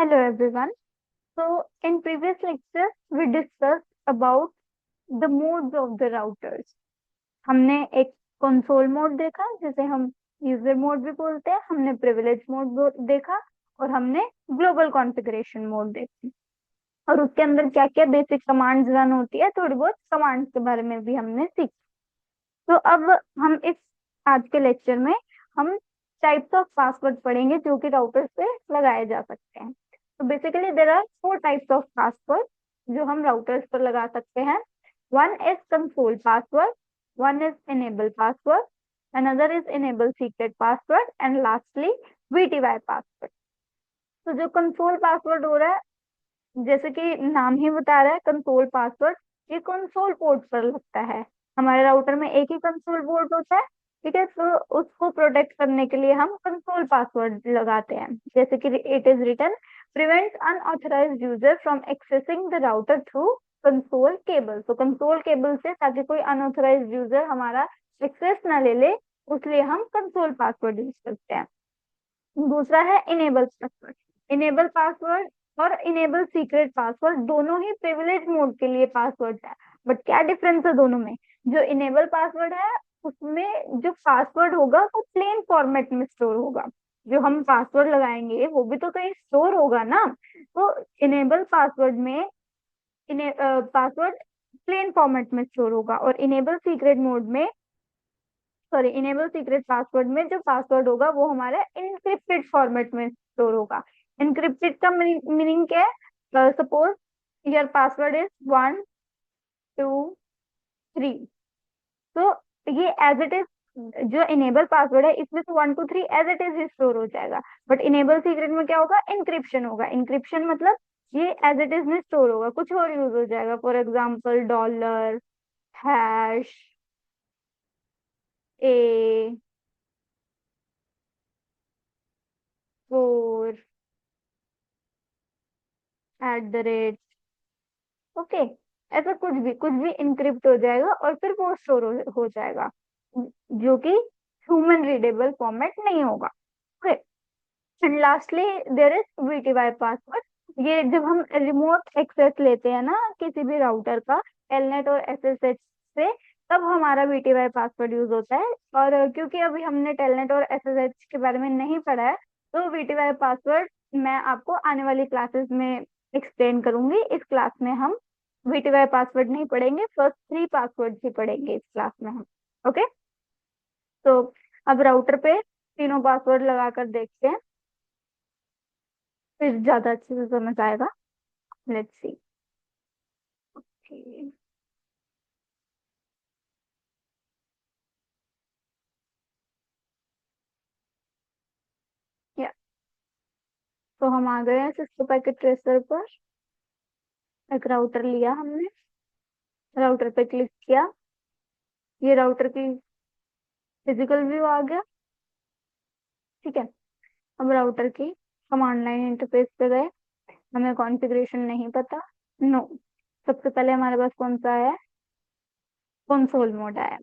Hello everyone. So in previous lecture we discussed about the modes of the routers. हमने एक console mode देखा जिसे हम user mode भी बोलते हैं, हमने प्रिविलेज मोड देखा और हमने ग्लोबल कॉन्फ़िगरेशन मोड देखी और उसके अंदर क्या क्या बेसिक कमांड्स रन होती है, थोड़ी बहुत कमांड्स के बारे में भी हमने सीखा। तो अब हम इस आज के लेक्चर में हम टाइप्स ऑफ पासवर्ड पढ़ेंगे जो कि राउटर्स पे लगाए जा सकते हैं। तो basically there are four types of password जो हम राउटर्स पर लगा सकते हैं। One is console password, one is enable password, another is enable secret password and lastly VTY password. तो जो कंसोल पासवर्ड हो रहा है, जैसे कि नाम ही बता रहा है कंसोल पासवर्ड, ये कंसोल पोर्ट पर लगता है। हमारे राउटर में एक ही कंसोल पोर्ट होता है, ठीक है। तो उसको प्रोटेक्ट करने के लिए हम कंसोल पासवर्ड लगाते हैं। जैसे कि it is written prevent unauthorised user from accessing the router through console cable. तो कंसोल केबल से ताकि कोई अनऑथराइज्ड यूजर हमारा एक्सेस ना ले ले, उसलिए हम कंसोल पासवर्ड यूज करते हैं। दूसरा है इनेबल पासवर्ड। इनेबल पासवर्ड और इनेबल सीक्रेट पासवर्ड दोनों ही प्रिविलेज मोड के लिए पासवर्ड है। बट क्या डिफरेंस है दोनों में? जो इनेबल पासवर्ड है उसमें जो पासवर्ड होगा वो प्लेन फॉर्मेट में स्टोर होगा। जो हम पासवर्ड लगाएंगे वो भी तो कहीं स्टोर होगा ना। तो इनेबल पासवर्ड में पासवर्ड प्लेन फॉर्मेट में स्टोर होगा और इनेबल सीक्रेट मोड में, सॉरी, इनेबल सीक्रेट पासवर्ड में जो पासवर्ड होगा वो हमारे इनक्रिप्टेड फॉर्मेट में स्टोर होगा। इनक्रिप्टेड का मीनिंग क्या है? सपोज योर पासवर्ड इज 1 2 3, तो ये एज इट इज, जो इनेबल पासवर्ड है इसमें तो 1 2 3 एज इट इज ही स्टोर हो जाएगा। बट इनेबल सीक्रेट में क्या होगा? इंक्रिप्शन होगा। इंक्रिप्शन मतलब ये एज इट इज में स्टोर होगा, कुछ और यूज हो जाएगा। For example dollar, hash, A, 4, @ okay. ऐसा कुछ भी इंक्रिप्ट हो जाएगा और फिर वो स्टोर हो जाएगा, जो कि ह्यूमन रीडेबल फॉर्मेट नहीं होगा। Okay. And lastly there is VTY password. ये जब हम रिमोट एक्सेस लेते हैं ना किसी भी राउटर का, टेलनेट और एसएसएच से, तब हमारा वीटीवाई पासवर्ड यूज होता है। और क्योंकि अभी हमने टेलनेट और एसएसएच के बारे में नहीं पढ़ा है, तो वीटीवाई पासवर्ड मैं आपको आने वाली क्लासेस में एक्सप्लेन करूंगी। इस क्लास में हम वीटीवाई पासवर्ड नहीं पढ़ेंगे, फर्स्ट 3 पासवर्ड ही पढ़ेंगे इस क्लास में हम। ओके। तो अब राउटर पे तीनों पासवर्ड लगाकर देखते हैं, फिर ज्यादा अच्छे से समझ आएगा। Let's see. या तो हम आ गए हैं सिस्को पैकेट ट्रेसर पर। एक राउटर लिया हमने, राउटर पे क्लिक किया, ये राउटर की फिजिकल व्यू आ गया। ठीक है। अब राउटर की कमांड लाइन इंटरफेस पे गए, हमें कॉन्फ़िगरेशन नहीं पता। नो। सबसे पहले हमारे पास कौन सा है? कंसोल मोड आया।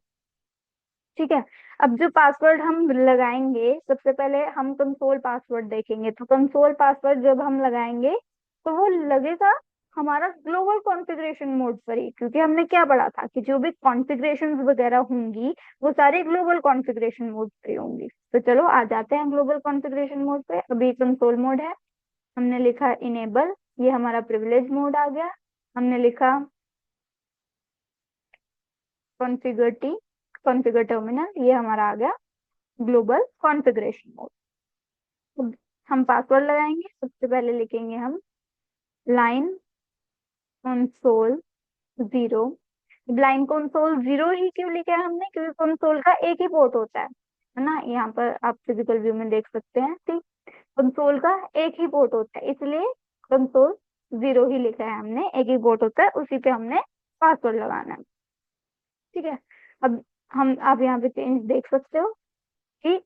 ठीक है। अब जो पासवर्ड हम लगाएंगे, सबसे पहले हम कंसोल पासवर्ड देखेंगे। तो कंसोल पासवर्ड जब हम लगाएंगे तो वो लगेगा हमारा ग्लोबल कॉन्फ़िगरेशन मोड पर ही, क्योंकि हमने क्या पढ़ा था कि जो भी कॉन्फ़िगरेशन वगैरह होंगी वो सारी ग्लोबल कॉन्फ़िगरेशन मोड पर ही होंगी। तो चलो आ जाते हैं ग्लोबल कॉन्फ़िगरेशन मोड पे। अभी कंसोल मोड है, हमने लिखा इनेबल, ये हमारा प्रिविलेज मोड आ गया। हमने लिखा कॉन्फ़िगर टी, कॉन्फ़िगर टर्मिनल, ये हमारा आ गया ग्लोबल कॉन्फ़िगरेशन मोड। हम पासवर्ड लगाएंगे, सबसे पहले लिखेंगे हम लाइन कंसोल 0। लाइन कंसोल 0 ही क्यों लिखा है हमने? क्योंकि कंसोल का एक ही पोर्ट होता है ना। यहाँ पर आप फिजिकल व्यू में देख सकते हैं। ठीक, कंसोल का एक ही पोर्ट होता है, इसलिए कंसोल 0 ही लिखा है हमने। एक ही पोर्ट होता है, उसी पे हमने पासवर्ड लगाना है। ठीक है। अब आप यहाँ पे चेंज देख सकते हो कि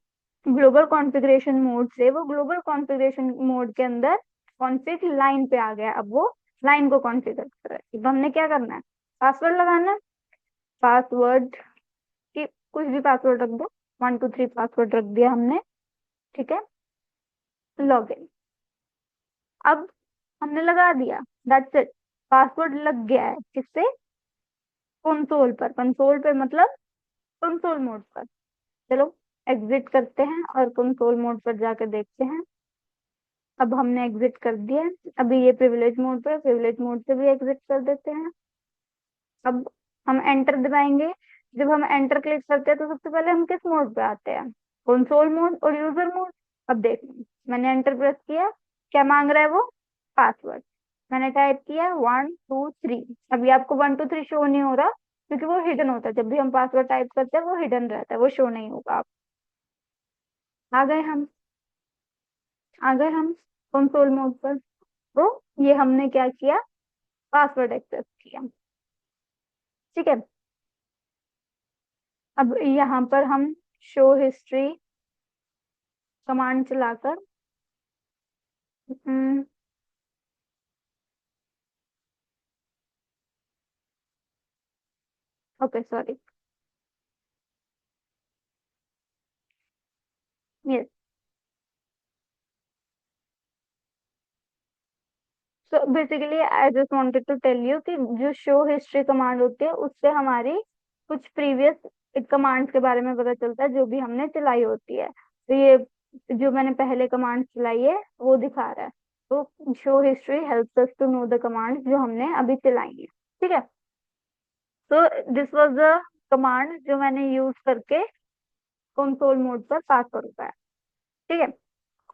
ग्लोबल कॉन्फ़िगरेशन मोड से वो ग्लोबल कॉन्फ़िगरेशन मोड के अंदर कॉन्फ़िग लाइन पे आ गया। अब वो लाइन को कॉन्फ़िगर कर रहा है। अब हमने क्या करना है? पासवर्ड लगाना है। पासवर्ड की कुछ भी पासवर्ड रख दो, 1 2 3 पासवर्ड रख दिया हमने। ठीक है। लॉगिन। अब हमने लगा दिया, दैट्स इट, पासवर्ड लग गया है। किससे? कंसोल पर। कंसोल पे मतलब कंसोल मोड पर। चलो एग्जिट करते हैं और कंसोल मोड पर जाके देखते हैं। अब हमने एग्जिट कर दिया है। अभी ये प्रिविलेज मोड पर, प्रिविलेज मोड से भी एग्जिट कर देते हैं। अब हम एंटर दबाएंगे। जब हम एंटर क्लिक करते हैं तो सबसे पहले हम किस मोड पे आते हैं? कंसोल मोड और यूजर मोड। अब देखो मैंने एंटर प्रेस किया, क्या मांग रहा है वो? पासवर्ड। मैंने टाइप किया 1 2 3। अभी आपको 1 2 3 शो नहीं हो रहा क्योंकि वो हिडन होता है। जब भी हम पासवर्ड टाइप करते हैं वो हिडन रहता है, वो शो नहीं होगा। आप आ गए हम, आ गए हम कंसोल मोड पर। तो ये हमने क्या किया? पासवर्ड एक्सेस किया। ठीक है। अब यहाँ पर हम शो हिस्ट्री कमांड चलाकर, okay sorry, yes. So basically I just wanted to tell you कि जो शो हिस्ट्री कमांड होती है उससे हमारी कुछ प्रीवियस कमांड्स के बारे में पता चलता है जो भी हमने चलाई होती है। तो ये जो मैंने पहले कमांड चलाई है वो दिखा रहा है। तो show history helps us to know the commands जो हमने अभी चलाई है। ठीक है। तो दिस वाज द कमांड जो मैंने यूज करके कंसोल मोड पर पासवर्ड पाया। ठीक है।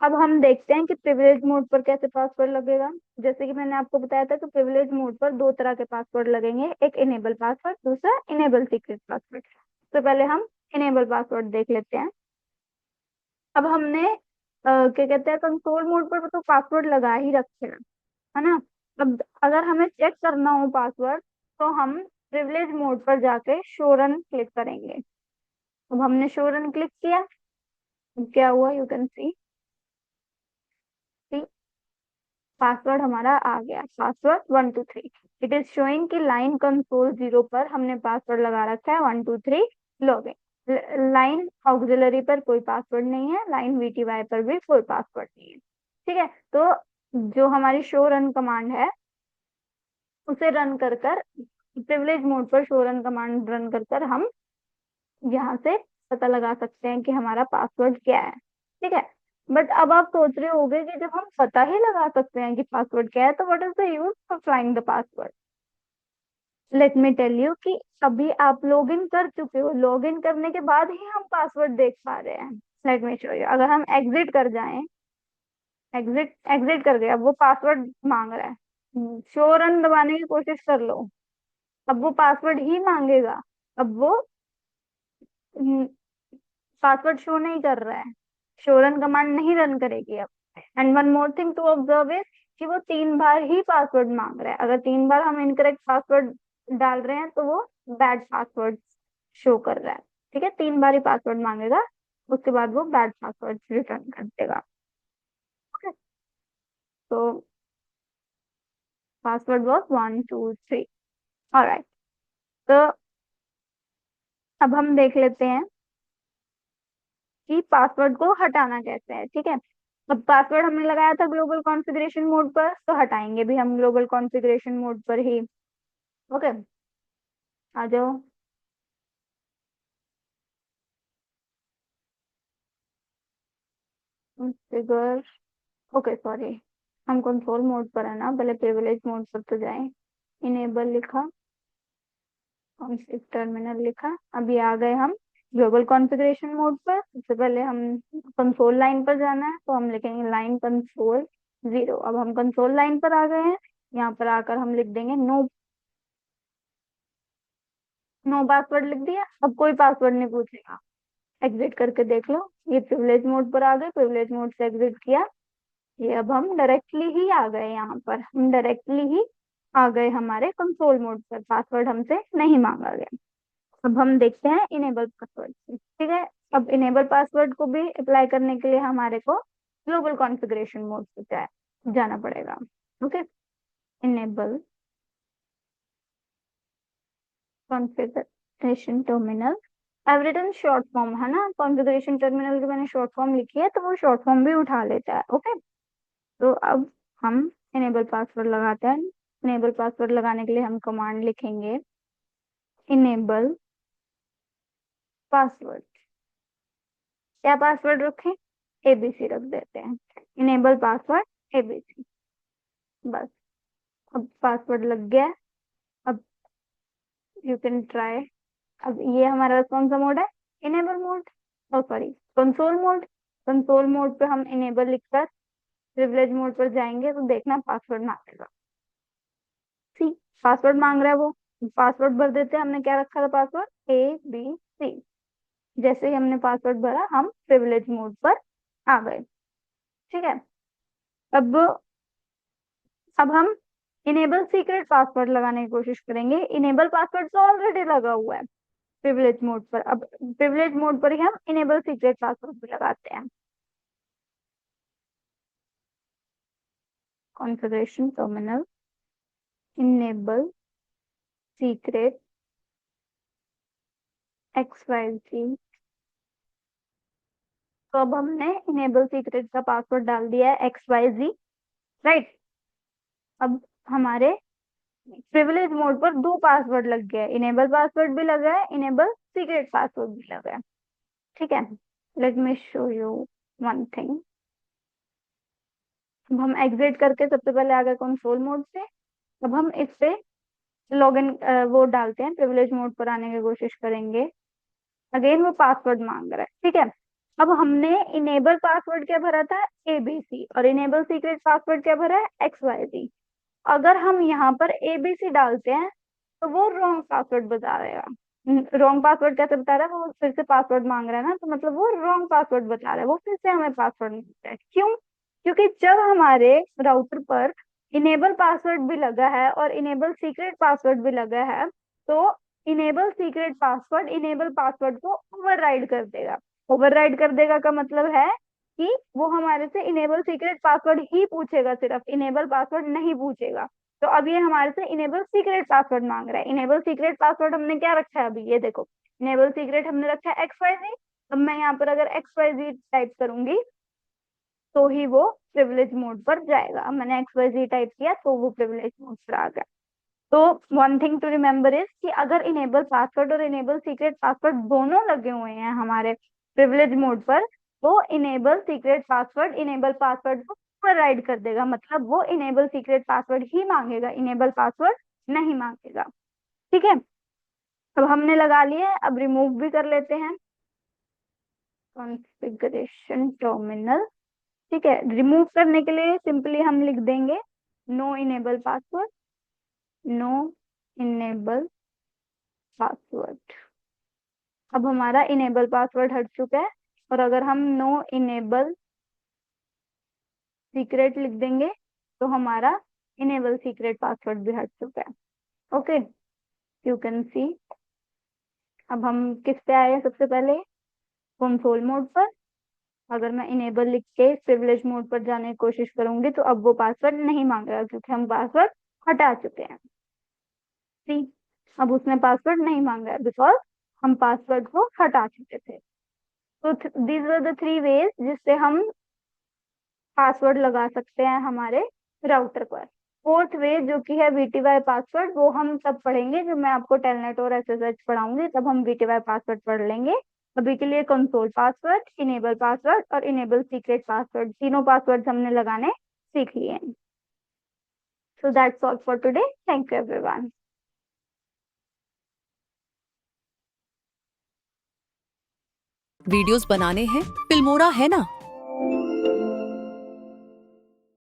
अब हम देखते हैं कि प्रिविलेज मोड पर कैसे पासवर्ड लगेगा। जैसे कि मैंने आपको बताया था कि प्रिविलेज मोड पर दो तरह के पासवर्ड लगेंगे, एक इनेबल पासवर्ड, दूसरा इनेबल सीक्रेट पासवर्ड। तो पहले हम इनेबल पासवर्ड देख लेते हैं। अब हमने क्या कहते हैं, कंसोल मोड पर तो पासवर्ड लगा ही रखे हैं, है ना। अब अगर हमें चेक करना हो पासवर्ड तो हम प्रिविलेज मोड पर जाके शो रन क्लिक करेंगे। अब हमने शो रन क्लिक किया, अब क्या हुआ यू कैन सी, पासवर्ड हमारा आ गया, पासवर्ड 1 2 3। इट इज शोइंग कि लाइन कंसोल 0 पर हमने पासवर्ड लगा रखा है 1 2 3 लॉगिन। लाइन ऑक्सिलरी पर कोई पासवर्ड नहीं है, लाइन वीटीवाई पर भी कोई पासवर्ड नहीं है। ठीक है। तो जो हमारी शो रन कमांड है उसे रन कर कर, प्रिविलेज मोड पर शो रन कमांड रन कर कर हम यहाँ से पता लगा सकते हैं कि हमारा पासवर्ड क्या है। ठीक है। बट अब आप सोच रहे होगे कि जब हम पता ही लगा सकते हैं कि पासवर्ड क्या है तो what is the use of find the password? Let me tell you कि अभी आप लॉग इन कर चुके हो, लॉग इन करने के बाद ही हम पासवर्ड देख पा रहे हैं। Let me show you. अगर हम एग्जिट कर जाएं, एग्जिट एग्जिट कर गए, अब वो पासवर्ड मांग रहा है, शो रन दबाने की कोशिश कर लो, अब वो पासवर्ड ही मांगेगा। अब वो पासवर्ड शो नहीं कर रहा है, शो रन कमांड नहीं रन करेगी अब। And one more thing to observe is कि वो 3 बार ही पासवर्ड मांग रहा है। अगर 3 बार हम इनकरेक्ट पासवर्ड डाल रहे हैं तो वो बैड पासवर्ड शो कर रहा है। ठीक है, 3 बार ही पासवर्ड मांगेगा, उसके बाद वो बैड पासवर्ड रिटर्न कर देगा। ओके। तो पासवर्ड वॉज 1 2 3। ऑलराइट। तो अब हम देख लेते हैं कि पासवर्ड को हटाना कैसे है। ठीक है। अब पासवर्ड हमने लगाया था ग्लोबल कॉन्फ़िगरेशन मोड पर, तो हटाएंगे भी हम ग्लोबल कॉन्फ़िगरेशन मोड पर ही। ओके, आ जाओ। कॉन्फ़िगर, ओके सॉरी, हम कंट्रोल मोड पर है ना, पहले प्रिविलेज मोड पर तो जाएं। इनेबल लिखा, कॉन्फ़िग टर्मिनल लिखा, अभी आ गए हम ग्लोबल कॉन्फ़िगरेशन मोड पर। सबसे पहले हम कंसोल लाइन पर जाना है, तो हम लिखेंगे लाइन कंसोल 0। अब हम कंसोल लाइन पर आ गए हैं, यहाँ पर आकर हम लिख देंगे नो, नो पासवर्ड लिख दिया। अब कोई पासवर्ड नहीं पूछेगा। एग्जिट करके देख लो, ये प्रिविलेज मोड पर आ गए, प्रिविलेज मोड से एग्जिट किया, ये अब हम डायरेक्टली ही आ गए, यहाँ पर हम डायरेक्टली ही आ गए हमारे कंसोल मोड पर, पासवर्ड हमसे नहीं मांगा गया। अब हम देखते हैं इनेबल पासवर्ड। ठीक है। अब इनेबल पासवर्ड को भी अप्लाई करने के लिए हमारे को ग्लोबल कॉन्फ़िगरेशन मोड पे जाना पड़ेगा। Okay, enable configuration terminal, I've written short form, है ना, कॉन्फ़िगरेशन टर्मिनल की मैंने शॉर्ट फॉर्म लिखी है तो वो शॉर्ट फॉर्म भी उठा लेता है। ओके। तो अब हम इनेबल पासवर्ड लगाते हैं। इनेबल पासवर्ड लगाने के लिए हम कमांड लिखेंगे इनेबल पासवर्ड। क्या पासवर्ड रखें? एबीसी रख देते हैं। इनेबल पासवर्ड एबीसी, बस। अब पासवर्ड लग गया। अब यू कैन ट्राई। अब ये हमारा कौन सा मोड है? Enable mode, oh sorry, console mode. Console mode पे हम इनेबल लिखकर प्रिविलेज मोड पर जाएंगे तो देखना पासवर्ड मांगेगा। सी, पासवर्ड मांग रहा है वो, पासवर्ड भर देते हैं। हमने क्या रखा था पासवर्ड? ABC। जैसे ही हमने पासवर्ड भरा हम प्रिविलेज मोड पर आ गए। ठीक है। अब अब हम इनेबल सीक्रेट पासवर्ड लगाने की कोशिश करेंगे। इनेबल पासवर्ड तो ऑलरेडी लगा हुआ है प्रिविलेज मोड पर। अब प्रिविलेज मोड पर ही हम इनेबल सीक्रेट पासवर्ड भी लगाते हैं। Configuration terminal, enable secret XYZ। तो अब हमने इनेबल सीक्रेट का पासवर्ड डाल दिया है XYZ, राइट। अब हमारे प्रिविलेज मोड पर दो पासवर्ड लग गए, इनेबल पासवर्ड भी लगा है, इनेबल सीक्रेट पासवर्ड भी लगा है। ठीक है। Let me show you one thing. अब हम एग्जिट करके सबसे पहले आ गए कंसोल मोड से। अब हम इस पे लॉगिन वो डालते हैं, प्रिविलेज मोड पर आने की कोशिश करेंगे। अगेन वो पासवर्ड मांग रहा है। ठीक है। अब हमने इनेबल पासवर्ड क्या भरा था? ABC। और इनेबल सीक्रेट पासवर्ड क्या भरा है? XYZ। अगर हम यहाँ पर ABC डालते हैं तो वो रॉन्ग पासवर्ड बता देगा। रॉन्ग पासवर्ड कैसे बता रहा है? वो फिर से पासवर्ड मांग रहा है ना, तो मतलब वो रॉन्ग पासवर्ड बता रहा है, वो फिर से हमें पासवर्ड मांगता है। क्यों? क्योंकि जब हमारे राउटर पर इनेबल पासवर्ड भी लगा है और इनेबल सीक्रेट पासवर्ड भी लगा है, तो enable secret password enable password को ओवरराइड कर देगा। ओवरराइड कर देगा का मतलब है कि वो हमारे से इनेबल सीक्रेट पासवर्ड ही पूछेगा, सिर्फ इनेबल पासवर्ड नहीं पूछेगा। तो अब ये हमारे से इनेबल सीक्रेट पासवर्ड मांग रहा है। इनेबल सीक्रेट पासवर्ड हमने क्या रखा है? अभी ये देखो, इनेबल सीक्रेट हमने रखा है XYZ। अब मैं यहाँ पर अगर XYZ टाइप करूंगी तो ही वो प्रिविलेज मोड पर जाएगा। अब मैंने XYZ टाइप किया तो वो प्रिविलेज मोड पर आ गया। तो one thing to remember is कि अगर इनेबल पासवर्ड और इनेबल सीक्रेट पासवर्ड दोनों लगे हुए हैं हमारे प्रिविलेज मोड पर, तो enable secret password enable password को ओवरराइड कर देगा। मतलब वो इनेबल सीक्रेट पासवर्ड ही मांगेगा, इनेबल पासवर्ड नहीं मांगेगा। ठीक है। अब हमने लगा लिया है, अब रिमूव भी कर लेते हैं। Configuration terminal. ठीक है। रिमूव करने के लिए सिंपली हम लिख देंगे no enable password, no enable password. अब हमारा इनेबल पासवर्ड हट चुका है। और अगर हम नो इनेबल सीक्रेट लिख देंगे तो हमारा इनेबल सीक्रेट पासवर्ड भी हट चुका है। Okay, you can see. अब हम किस पे आए हैं? सबसे पहले कंसोल मोड पर। अगर मैं इनेबल लिख के प्रिविलेज मोड पर जाने की कोशिश करूंगी तो अब वो पासवर्ड नहीं मांगेगा, क्योंकि हम पासवर्ड हटा चुके हैं। सी, अब उसने पासवर्ड नहीं मांगा है बिकॉज हम पासवर्ड को हटा चुके थे। तो these are the three ways जिससे हम पासवर्ड लगा सकते हैं हमारे राउटर पर। फोर्थ वे जो कि है VTY पासवर्ड, वो हम तब पढ़ेंगे जब मैं आपको टेलनेट और SSH पढ़ाऊंगी, तब हम VTY पासवर्ड पढ़ लेंगे। अभी के लिए कंसोल पासवर्ड, इनेबल पासवर्ड और इनेबल सीक्रेट पासवर्ड, तीनों पासवर्ड हमने लगाने सीख लिए हैं। So that's all for today. Thank you everyone. Videos बनाने हैं, फिल्मोरा है ना।